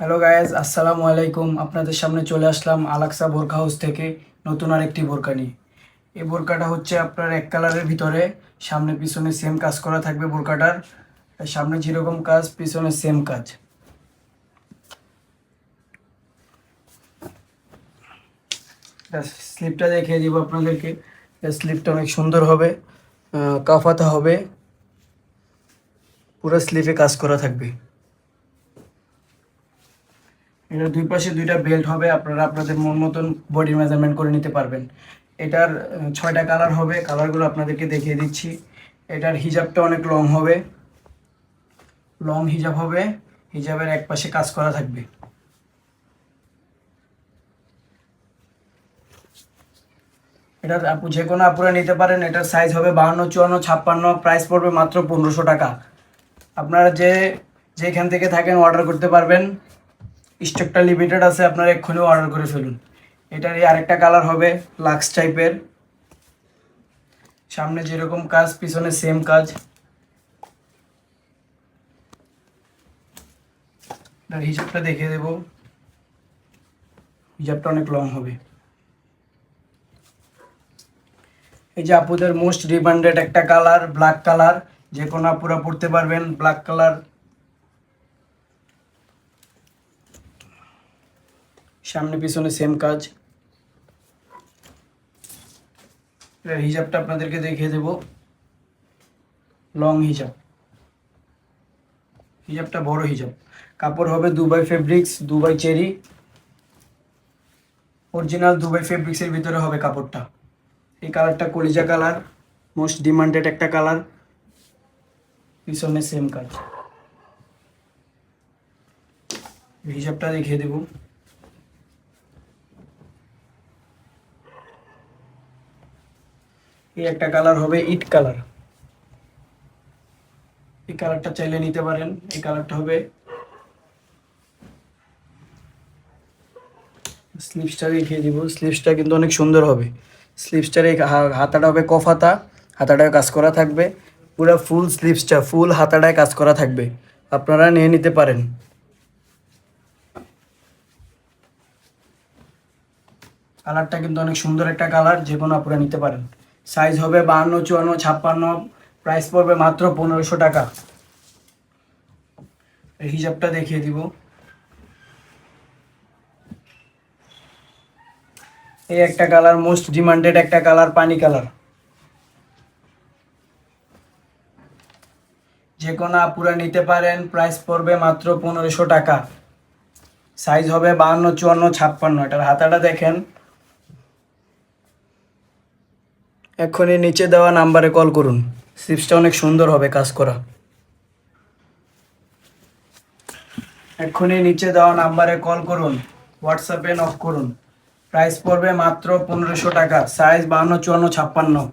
Hello guys, আসসালামু আলাইকুম। আপনাদের সামনে চলে আসলাম আলাক্সা বোরকা হাউস থেকে নতুন আরেকটি বোরকা নিয়ে। এই বোরকাটা হচ্ছে আপনার এক কালারের ভিতরে, সামনে পিছনে সেম কাজ করা থাকবে বোরকাটার। সামনে যেরকম কাজ, পিছনে সেম কাজ। স্লিপটা দেখিয়ে দিব আপনাদেরকে। স্লিপটা অনেক সুন্দর হবে, কাফাতা হবে, পুরো স্লিপে কাজ করা থাকবে। এটার দুই পাশে দুইটা বেল্ট হবে, আপনারা আপনাদের মন মতন বডি মেজারমেন্ট করে নিতে পারবেন। এটার 6টা কালার হবে, কালারগুলো আপনাদেরকে দেখিয়ে দিচ্ছি। এটার হিজাবটা অনেক লং হবে, লং হিজাব হবে, হিজাবের এক পাশে কাজ করা থাকবে। এটা আপু যে কোনো আপুরা নিতে পারেন। এটার সাইজ হবে 52, 54, 56, প্রাইস পড়বে মাত্র 1500 টাকা। আপনারা যেখান থেকে থাকেন অর্ডার করতে পারবেন, স্টকটা লিমিটেড আছে, আপনারা এক্ষুনি অর্ডার করে ফেলুন। এটার এই আরেকটা কালার হবে লাক্স টাইপের, সামনে যেরকম কাজ পিছনে সেম কাজ। এটার হিজাবটা দেখিয়ে দেব, হিজাবটা অনেক লং হবে। এই যে আপুদের মোস্ট ডিমান্ডেড একটা কালার ব্ল্যাক কালার, যে কোনো আপুরা পড়তে পারবেন ব্ল্যাক কালার। সামনে পিছনে সেম কাজ। এটার হিজাবটা আপনাদেরকে দেখিয়ে দেব, লং হিজাব, হিজাবটা বড় হিজাব। কাপড় হবে Dubai fabrics, Dubai cherry, original Dubai ফেব্রিক্সের ভিতরে হবে কাপড়টা। এই কালারটা কলিজা কালার, মোস্ট ডিমান্ডেড একটা কালার, পিছনে সেম কাজ। হিসাবটা দেখিয়ে দেব। এই একটা কালার হবে ইট কালার, এই কালারটা চাইলে নিতে পারেন। এই কালারটা হবে, স্লিভসটা দেখিয়ে দিব। স্লিভসটা কিন্তু অনেক সুন্দর হবে। স্লিভসটার এই হাতাটা হবে কফ হাতা, হাতাটায় কাজ করা থাকবে। পুরো ফুল স্লিভসটা ফুল হাতাটায় কাজ করা থাকবে, আপনারা নিয়ে নিতে পারেন। কালারটা কিন্তু অনেক সুন্দর একটা কালার, যে কোনো আপনারা নিতে পারেন। সাইজ হবে 52, 54, 56, প্রাইস পড়বে মাত্র 1500 টাকা। এই হিসাবটা দেখিয়ে দিব। এই একটা কালার মোস্ট ডিমান্ডেড একটা কালার, পানি কালার, যে কোনো আপুরা নিতে পারেন। প্রাইস পড়বে মাত্র 1500 টাকা। সাইজ হবে 52, 54, 56। এটার হাতাটা দেখেন। এক্ষুনি নিচে দেওয়া নাম্বারে কল করুন, স্লিপসটা অনেক সুন্দর হবে কাজ করা। এক্ষুনি নিচে দেওয়া নাম্বারে কল করুন, হোয়াটসঅ্যাপে নক করুন। প্রাইস পড়বে মাত্র 1500 টাকা। সাইজ 52, 54, 56।